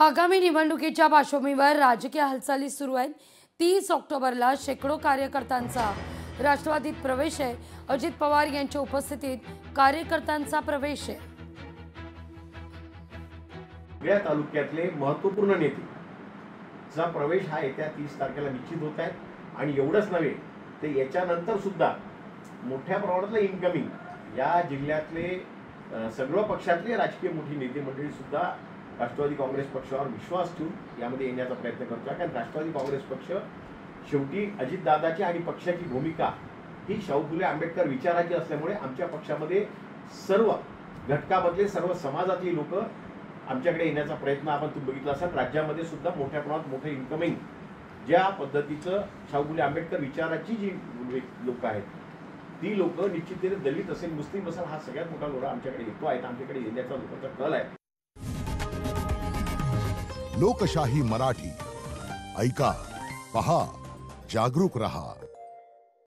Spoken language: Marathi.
आगामी निवडणुकीच्या पार्श्वभूमीवर राजकीय हालचाली सुरू आहेत। 30 ऑक्टोबरला शेकडो कार्यकर्त्यांचा राष्ट्रवादीत प्रवेश आहे। अजित पवार यांच्या उपस्थितीत कार्यकर्त्यांचा प्रवेश आहे। या तालुक्यातले महत्त्वपूर्ण नेते चा प्रवेश हा येत्या 30 तारखेला निश्चित होत आहे। आणि एवढंच नव्हे ते याच्यानंतर सुद्धा मोठ्या प्रमाणातलं इनकमिंग या जिल्ह्यातले सगळ्या पक्षातले राजकीय मोठी नेते मंडळी सुद्धा राष्ट्रवादी काँग्रेस पक्षावर विश्वास ठेवून यामध्ये येण्याचा प्रयत्न करतो। कारण राष्ट्रवादी काँग्रेस पक्ष शेवटी अजितदादाची आणि पक्षाची भूमिका ही शाहू फुले आंबेडकर विचाराची असल्यामुळे आमच्या पक्षामध्ये सर्व घटकामधले सर्व समाजातली लोक आमच्याकडे येण्याचा प्रयत्न आपण तुम्ही बघितला असाल। राज्यामध्ये सुद्धा मोठ्या प्रमाणात मोठे इनकमिंग ज्या पद्धतीचं शाहू फुले आंबेडकर विचाराची जी लोक आहेत ती लोक निश्चितपणे दलित असेल मुस्लिम असेल हा सगळ्यात मोठा लोढा आमच्याकडे येतो आहे। आमच्याकडे येण्याचा लोकांचा कल आहे। लोकशाही मराठी ऐका, पहा, जागरूक रहा।